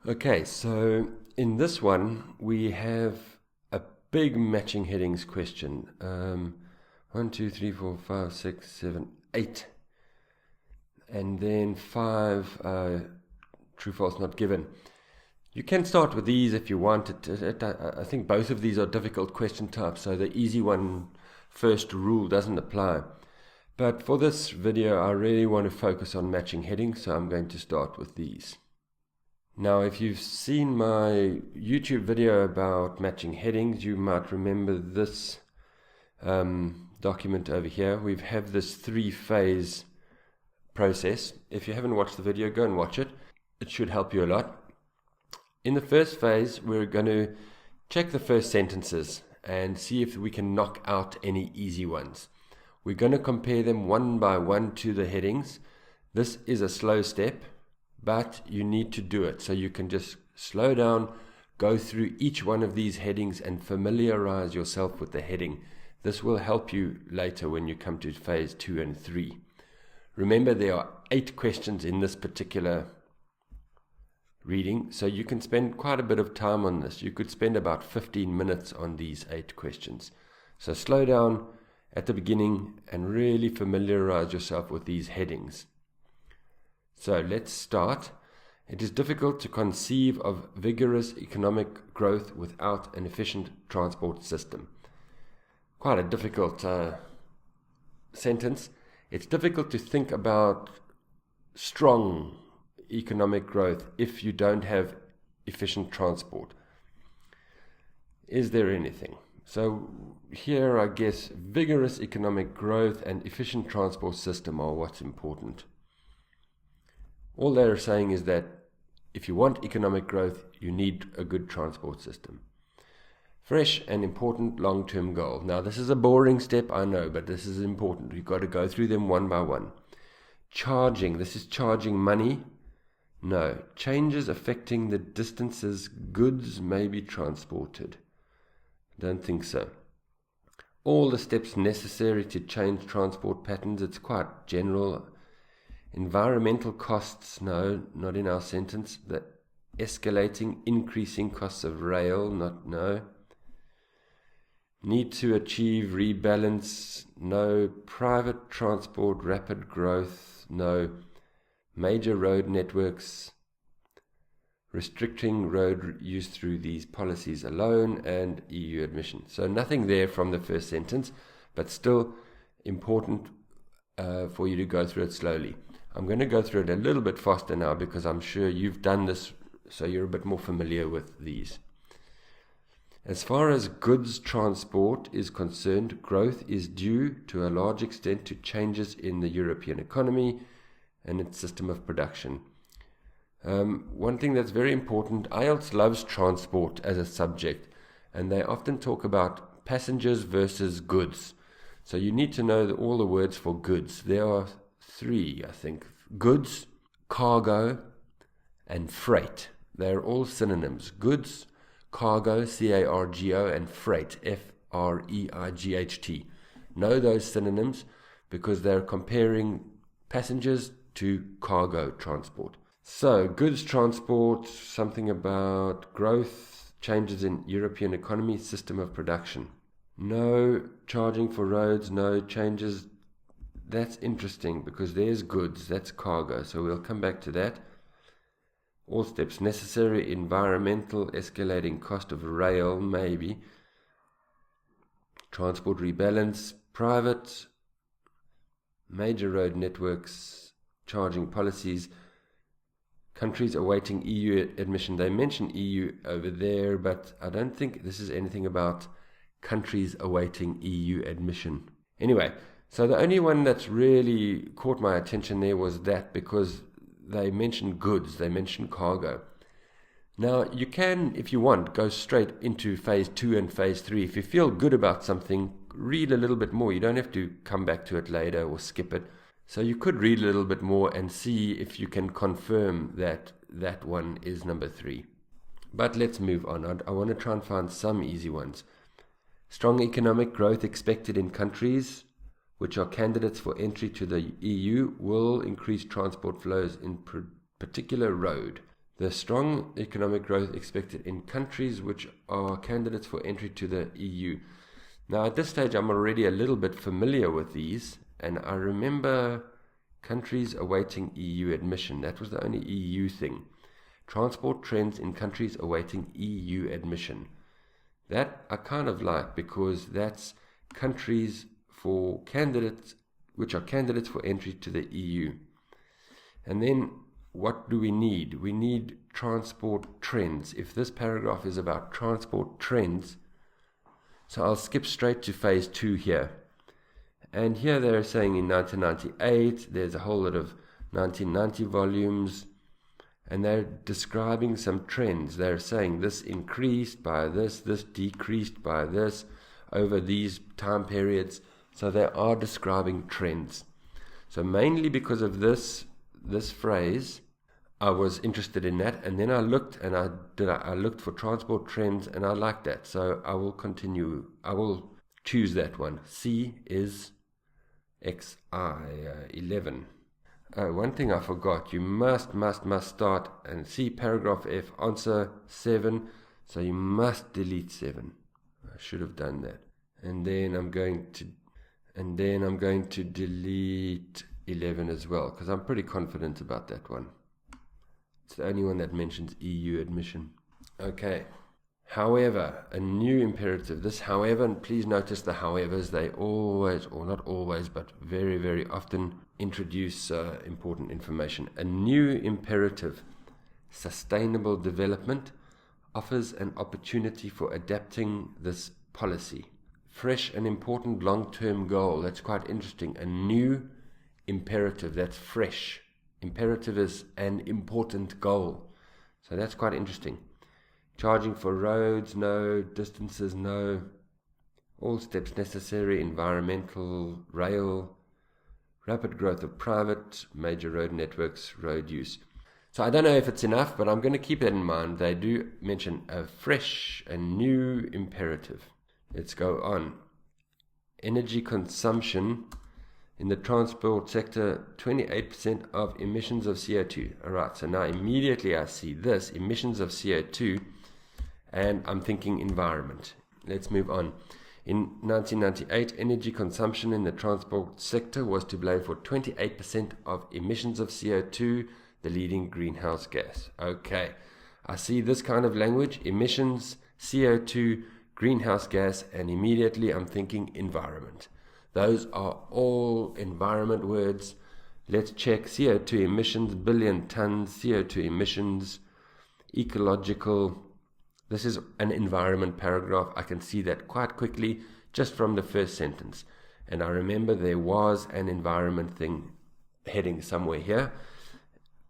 Okay, so in this one we have a big matching headings question. 1, 2, 3, 4, 5, 6, 7, 8. And then 5 true, false, not given. You can start with these if you want. I think both of these are difficult question types, so the easy one first rule doesn't apply. But for this video, I really want to focus on matching headings, so I'm going to start with these. Now, if you've seen my YouTube video about matching headings, you might remember this document over here. We have this 3-phase process. If you haven't watched the video, go and watch it. It should help you a lot. In the first phase, we're going to check the first sentences and see if we can knock out any easy ones. We're going to compare them one by one to the headings. This is a slow step, but you need to do it. So you can just slow down, go through each one of these headings and familiarize yourself with the heading. This will help you later when you come to phase 2 and 3. Remember, there are 8 questions in this particular reading, so you can spend quite a bit of time on this. You could spend about 15 minutes on these 8 questions. So slow down at the beginning and really familiarize yourself with these headings. So let's start. It is difficult to conceive of vigorous economic growth without an efficient transport system. Quite a difficult sentence. It's difficult to think about strong economic growth if you don't have efficient transport. Is there anything? So here, I guess, vigorous economic growth and efficient transport system are what's important. All they're saying is that if you want economic growth, you need a good transport system. Fresh and important long-term goal. Now, this is a boring step, I know, but this is important. You've got to go through them one by one. Charging. This is charging money. No. Changes affecting the distances goods may be transported. Don't think so. All the steps necessary to change transport patterns. It's quite general. Environmental costs. No, not in our sentence. The escalating, increasing costs of rail. No. Need to achieve rebalance. No. Private transport, rapid growth. No. Major road networks, restricting road use through these policies alone, and EU admission. So nothing there from the first sentence, but still important for you to go through it slowly. I'm going to go through it a little bit faster now because I'm sure you've done this, so you're a bit more familiar with these. As far as goods transport is concerned, growth is due to a large extent to changes in the European economy and its system of production. One thing that's very important, IELTS loves transport as a subject, and they often talk about passengers versus goods. So you need to know all the words for goods. There are 3, I think. Goods, cargo, and freight. They're all synonyms. Goods, cargo, C-A-R-G-O, and freight, F-R-E-I-G-H-T. Know those synonyms because they're comparing passengers to cargo transport. So, goods transport, something about growth, changes in European economy, system of production. No charging for roads, no changes. That's interesting because there's goods, that's cargo. So we'll come back to that. All steps necessary, environmental, escalating cost of rail, maybe. Transport rebalance, private, major road networks, charging policies, countries awaiting EU admission. They mention EU over there, but I don't think this is anything about countries awaiting EU admission. Anyway, so the only one that's really caught my attention there was that because they mentioned goods, they mentioned cargo. Now, you can, if you want, go straight into phase 2 and phase 3. If you feel good about something, read a little bit more. You don't have to come back to it later or skip it. So you could read a little bit more and see if you can confirm that that one is number 3. But let's move on. I want to try and find some easy ones. Strong economic growth expected in countries which are candidates for entry to the EU will increase transport flows in particular road. The strong economic growth expected in countries which are candidates for entry to the EU. Now, at this stage, I'm already a little bit familiar with these, and I remember countries awaiting EU admission. That was the only EU thing. Transport trends in countries awaiting EU admission. That I kind of like, because that's countries for candidates which are candidates for entry to the EU. And then what do we need? We need transport trends. If this paragraph is about transport trends, so I'll skip straight to phase 2 here. And here they're saying in 1998, there's a whole lot of 1990 volumes, and they're describing some trends. They're saying this increased by this decreased by this over these time periods. So they are describing trends. So mainly because of this phrase, I was interested in that, and then I looked for transport trends, and I like that. So I will continue. I will choose that one. C is XI 11. One thing I forgot, you must start and see paragraph F, answer 7, so you must delete 7. I should have done that. And then I'm going to delete 11 as well, because I'm pretty confident about that one. It's the only one that mentions EU admission. Okay. However, a new imperative. This however, and please notice the howevers, they always, or not always, but very, very often introduce important information. A new imperative, sustainable development, offers an opportunity for adapting this policy. Fresh and important long-term goal. That's quite interesting. A new imperative, that's fresh. Imperative is an important goal. So that's quite interesting. Charging for roads, no. Distances, no. All steps necessary. Environmental, rail. Rapid growth of private, major road networks, road use. So I don't know if it's enough, but I'm going to keep that in mind. They do mention a fresh and new imperative. Let's go on. Energy consumption in the transport sector, 28% of emissions of CO2. All right, so now immediately I see this, emissions of CO2, and I'm thinking environment. Let's move on. In 1998, energy consumption in the transport sector was to blame for 28% of emissions of CO2, the leading greenhouse gas. Okay, I see this kind of language, emissions, CO2, greenhouse gas, and immediately I'm thinking environment. Those are all environment words. Let's check CO2 emissions, billion tons, CO2 emissions, ecological. This is an environment paragraph. I can see that quite quickly just from the first sentence. And I remember there was an environment thing heading somewhere here.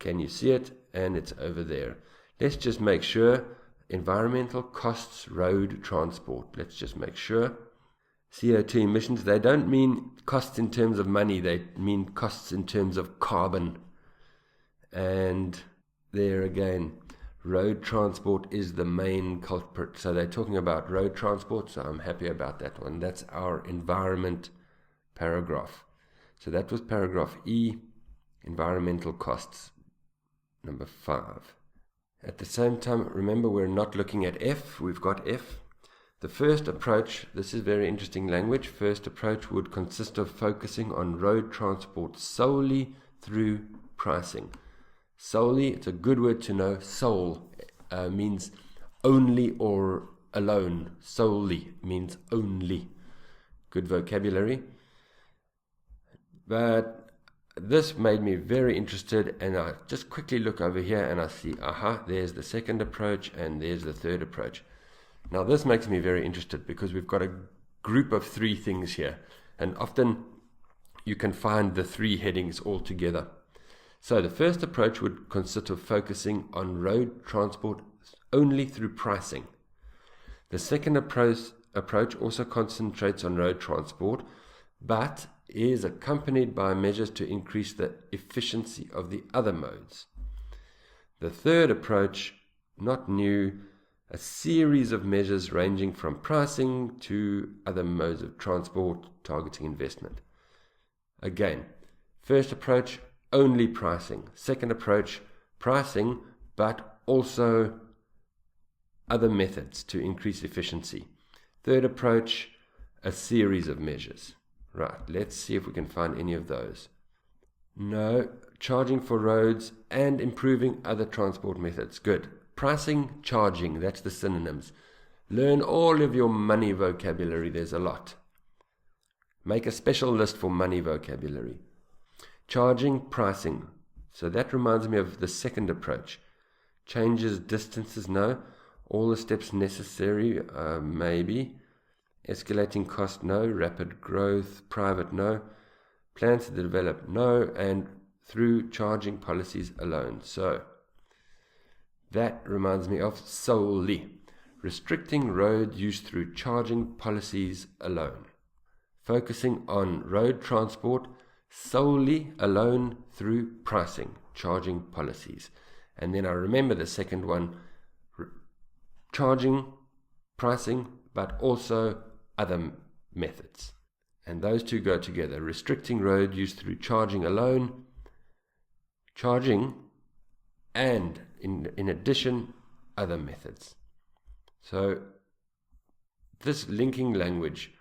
Can you see it? And it's over there. Let's just make sure. Environmental costs road transport. Let's just make sure. CO2 emissions, they don't mean costs in terms of money. They mean costs in terms of carbon. And there again, road transport is the main culprit. So they're talking about road transport, so I'm happy about that one. That's our environment paragraph. So that was paragraph E, environmental costs, number 5. At the same time, remember we're not looking at F, we've got F. The first approach, this is very interesting language, first approach would consist of focusing on road transport solely through pricing. Solely, it's a good word to know. Sole means only or alone. Solely means only. Good vocabulary. But this made me very interested, and I just quickly look over here and I see, there's the second approach and there's the third approach. Now this makes me very interested because we've got a group of 3 things here, and often you can find the 3 headings all together. So the first approach would consist of focusing on road transport only through pricing. The second approach also concentrates on road transport, but is accompanied by measures to increase the efficiency of the other modes. The third approach, not new, a series of measures ranging from pricing to other modes of transport, targeting investment. Again, first approach, only pricing. Second approach, pricing, but also other methods to increase efficiency. Third approach, a series of measures. Right, let's see if we can find any of those. No, charging for roads and improving other transport methods. Good. Pricing, charging, that's the synonyms. Learn all of your money vocabulary, there's a lot. Make a special list for money vocabulary. Charging, pricing. So that reminds me of the second approach. Changes, distances, no. All the steps necessary, maybe. Escalating cost, no. Rapid growth, private, no. Plans to develop, no. And through charging policies alone. So that reminds me of solely. Restricting road use through charging policies alone. Focusing on road transport solely alone through pricing, charging policies. And then I remember the second one, charging, pricing, but also other methods. And those two go together. Restricting road use through charging alone, charging, and in addition, other methods. So this linking language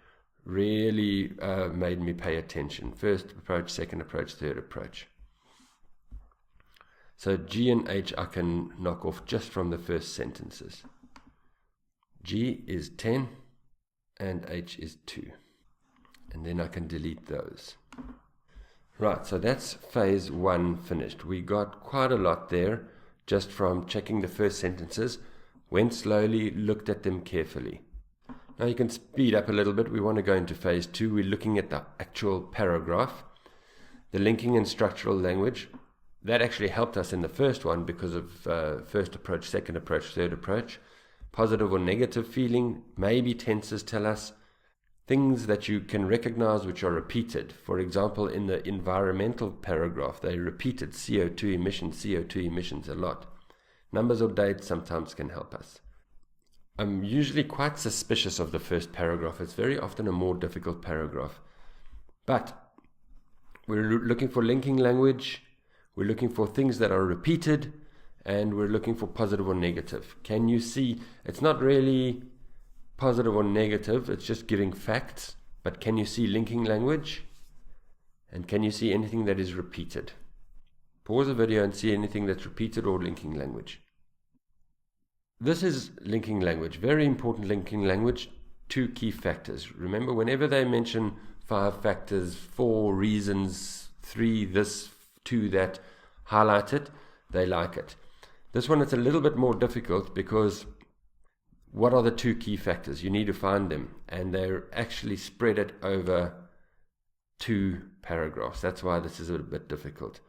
really made me pay attention. First approach, second approach, third approach. So G and H I can knock off just from the first sentences. G is 10 and H is 2. And then I can delete those. Right, so that's phase 1 finished. We got quite a lot there just from checking the first sentences. Went slowly, looked at them carefully. Now you can speed up a little bit. We want to go into phase 2. We're looking at the actual paragraph. The linking and structural language. That actually helped us in the first one because of first approach, second approach, third approach. Positive or negative feeling. Maybe tenses tell us things that you can recognize which are repeated. For example, in the environmental paragraph, they repeated CO2 emissions a lot. Numbers or dates sometimes can help us. I'm usually quite suspicious of the first paragraph. It's very often a more difficult paragraph. But we're looking for linking language. We're looking for things that are repeated. And we're looking for positive or negative. Can you see? It's not really positive or negative. It's just giving facts. But can you see linking language? And can you see anything that is repeated? Pause the video and see anything that's repeated or linking language. This is linking language, very important linking language, 2 key factors. Remember, whenever they mention 5 factors, 4 reasons, 3 this, 2 that, highlight it, they like it. This one it's a little bit more difficult because what are the 2 key factors? You need to find them, and they're actually spread it over 2 paragraphs. That's why this is a bit difficult.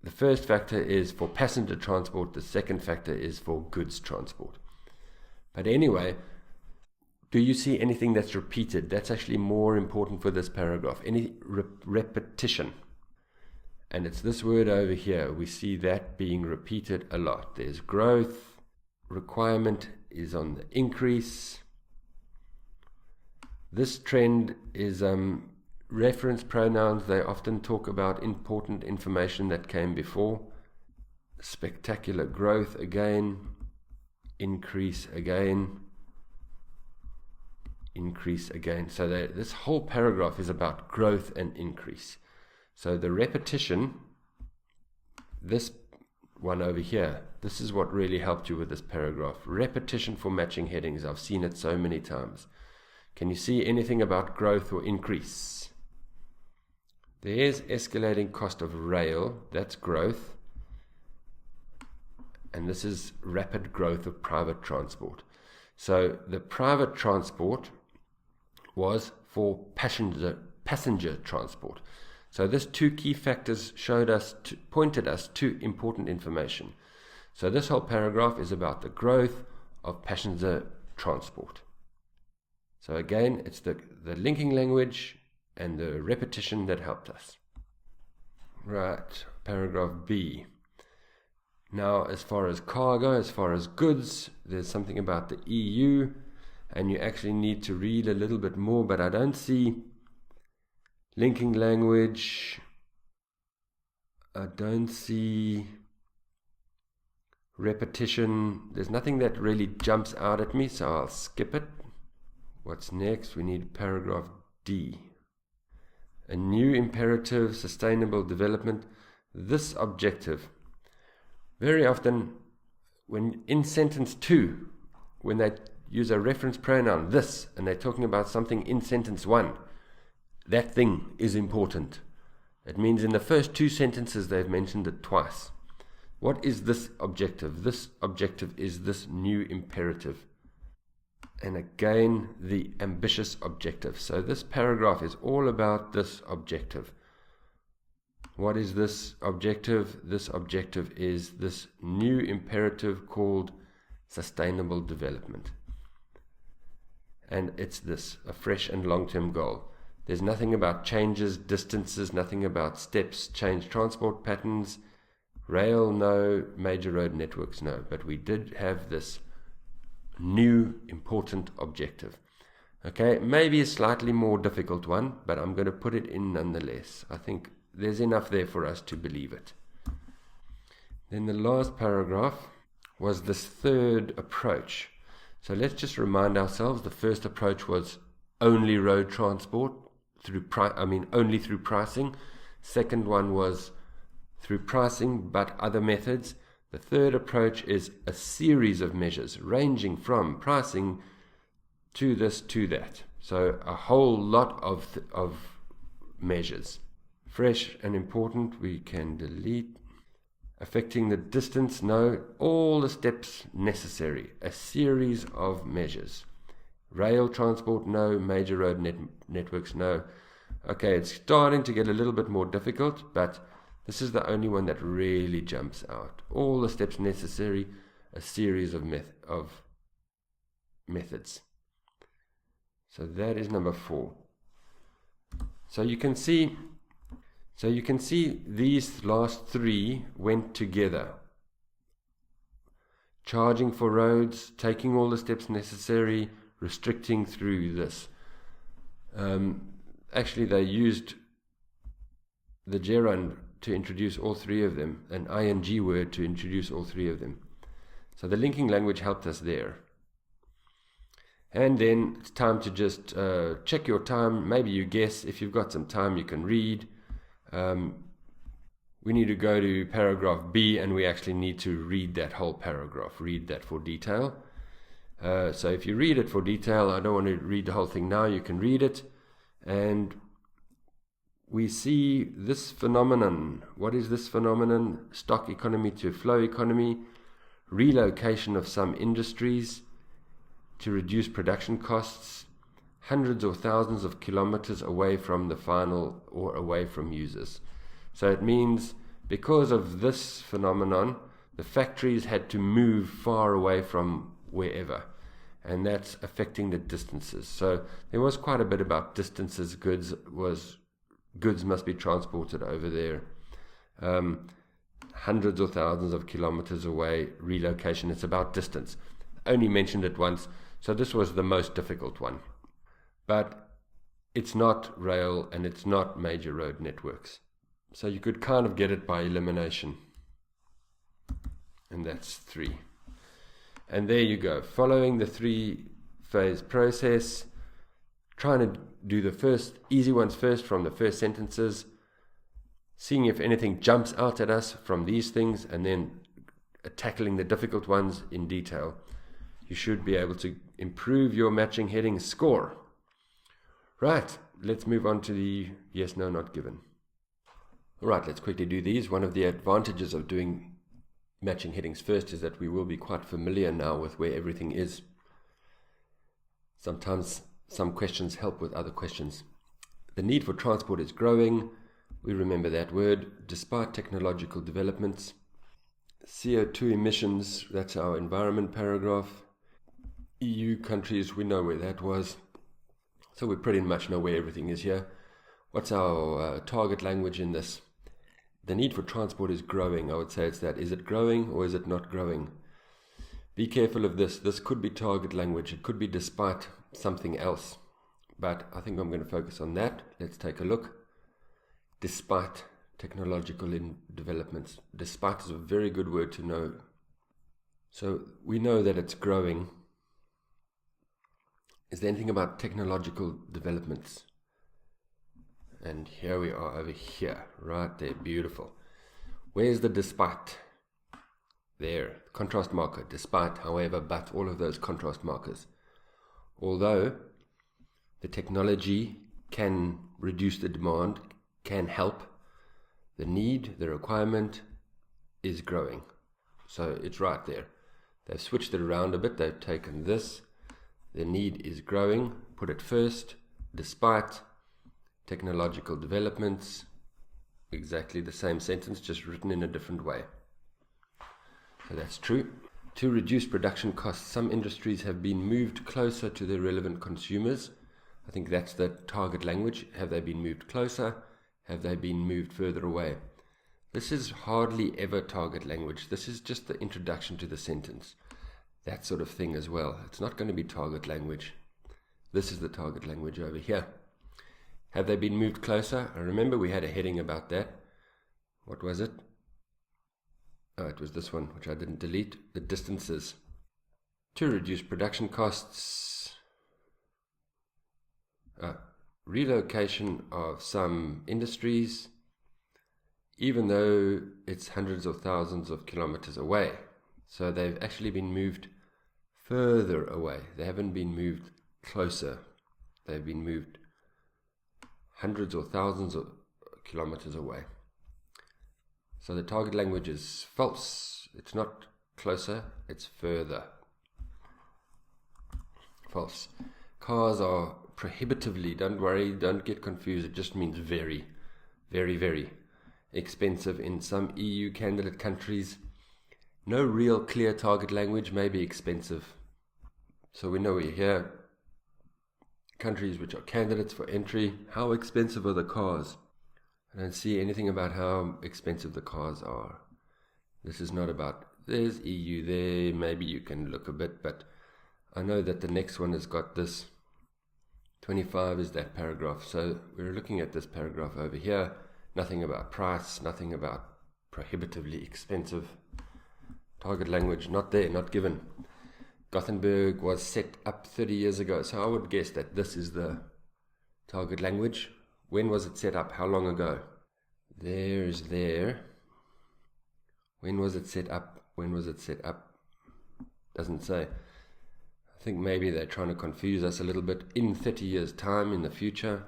The first factor is for passenger transport. The second factor is for goods transport. But anyway, do you see anything that's repeated? That's actually more important for this paragraph. Any repetition. And it's this word over here. We see that being repeated a lot. There's growth. Requirement is on the increase. This trend is reference pronouns. They often talk about important information that came before. Spectacular growth again. Increase again. Increase again. So this whole paragraph is about growth and increase. So the repetition, this one over here, this is what really helped you with this paragraph. Repetition for matching headings. I've seen it so many times. Can you see anything about growth or increase? There's escalating cost of rail. That's growth. And this is rapid growth of private transport. So the private transport was for passenger transport. So this 2 key factors pointed us to important information. So this whole paragraph is about the growth of passenger transport. So again, it's the linking language and the repetition that helped us. Right, paragraph B. Now, as far as cargo, as far as goods, there's something about the EU, and you actually need to read a little bit more, but I don't see linking language. I don't see repetition. There's nothing that really jumps out at me, so I'll skip it. What's next? We need paragraph D. A new imperative, sustainable development. This objective. Very often, when in sentence 2, when they use a reference pronoun, this, and they're talking about something in sentence 1, that thing is important. It means in the first 2 sentences they've mentioned it twice. What is this objective? This objective is this new imperative. And again, the ambitious objective. So this paragraph is all about this objective. What is this objective? This objective is this new imperative called sustainable development. And it's this, a fresh and long-term goal. There's nothing about changes, distances, nothing about steps, change transport patterns. Rail, no. Major road networks, no. But we did have this new important objective. Okay, maybe a slightly more difficult one, but I'm going to put it in nonetheless. I think there's enough there for us to believe it. Then the last paragraph was this third approach. So let's just remind ourselves, the first approach was only road transport, only through pricing. Second one was through pricing, but other methods. The third approach is a series of measures ranging from pricing to this to that. So a whole lot of measures. Fresh and important, we can delete. Affecting the distance, no. All the steps necessary. A series of measures. Rail transport, no. Major road networks, no. Okay, it's starting to get a little bit more difficult, but this is the only one that really jumps out. All the steps necessary, a series of methods. So that is number 4. So you can see these last 3 went together. Charging for roads, taking all the steps necessary, restricting through this. Actually, they used the gerund to introduce all 3 of them, an ing word to introduce all 3 of them. So the linking language helped us there. And then it's time to just check your time. Maybe you guess. If you've got some time, you can read. We need to go to paragraph B, and we actually need to read that whole paragraph, read that for detail. So if you read it for detail, I don't want to read the whole thing now, you can read it. And we see this phenomenon. What is this phenomenon? Stock economy to flow economy, relocation of some industries to reduce production costs, hundreds or thousands of kilometers away from the final or away from users. So it means because of this phenomenon, the factories had to move far away from wherever, and that's affecting the distances. So there was quite a bit about distances. Goods must be transported over there, hundreds or thousands of kilometers away. Relocation, it's about distance. Only mentioned it once, so this was the most difficult one. But it's not rail and it's not major road networks. So you could kind of get it by elimination. And that's 3. And there you go. Following the 3-phase process, trying to do the first easy ones first from the first sentences, seeing if anything jumps out at us from these things, and then tackling the difficult ones in detail. You should be able to improve your matching heading score. Right, let's move on to the yes, no, not given. All right, let's quickly do these. One of the advantages of doing matching headings first is that we will be quite familiar now with where everything is. Sometimes some questions help with other questions. The need for transport is growing. We remember that word. Despite technological developments. CO2 emissions, that's our environment paragraph. EU countries, we know where that was. So we pretty much know where everything is here. What's our target language in this? The need for transport is growing. I would say it's that. Is it growing or is it not growing? Be careful of this. This could be target language. It could be despite something else. But I think I'm going to focus on that. Let's take a look. Despite technological developments. Despite is a very good word to know So we know that it's growing. Is there anything about technological developments? And here we are over here, right there, beautiful. Where's the despite? There, contrast marker, despite, however, but, all of those contrast markers. Although the technology can reduce the demand, can help, the need, the requirement is growing. So it's right there. They've switched it around a bit. They've taken this. The need is growing. Put it first. Despite technological developments. Exactly the same sentence, just written in a different way. So that's true. To reduce production costs, some industries have been moved closer to their relevant consumers. I think that's the target language. Have they been moved closer? Have they been moved further away? This is hardly ever target language. This is just the introduction to the sentence. That sort of thing as well. It's not going to be target language. This is the target language over here. Have they been moved closer? I remember we had a heading about that. What was it? Oh, it was this one, which I didn't delete. The distances. To reduce production costs. Relocation of some industries, even though it's hundreds of thousands of kilometers away. So they've actually been moved further away. They haven't been moved closer. They've been moved hundreds or thousands of kilometers away. So the target language is false. It's not closer, it's further. False. Cars are prohibitively, don't worry, don't get confused, it just means very, very, very expensive in some EU candidate countries. No real clear target language, may be expensive. So we know we're here. Countries which are candidates for entry, how expensive are the cars? I don't see anything about how expensive the cars are. This is not about, there's EU there, maybe you can look a bit, but I know that the next one has got this. 25 is that paragraph. So we're looking at this paragraph over here. Nothing about price, nothing about prohibitively expensive. Target language, not there, not given. Gothenburg was set up 30 years ago. So I would guess that this is the target language. When was it set up? How long ago? There is there. When was it set up? When was it set up? Doesn't say. I think maybe they're trying to confuse us a little bit. In 30 years' time, in the future,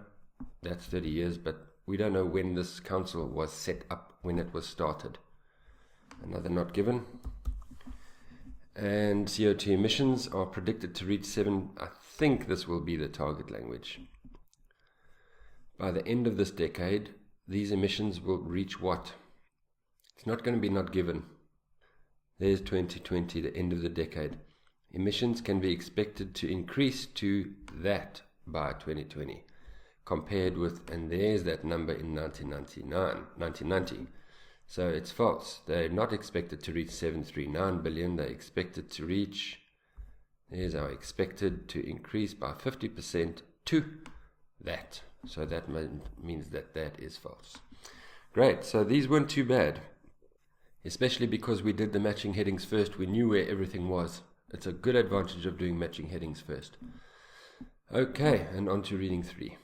that's 30 years, but we don't know when this council was set up, when it was started. Another not given. And CO2 emissions are predicted to reach 7. I think this will be the target language. By the end of this decade, these emissions will reach what? It's not going to be not given. There's 2020, the end of the decade. Emissions can be expected to increase to that by 2020, compared with, and there's that number in 1990. So it's false. They're not expected to reach 739 billion. They're expected to reach, there's our expected to increase by 50% to that. So that means that that is false. Great. So these weren't too bad, especially because we did the matching headings first. We knew where everything was. It's a good advantage of doing matching headings first. Okay, and on to reading 3.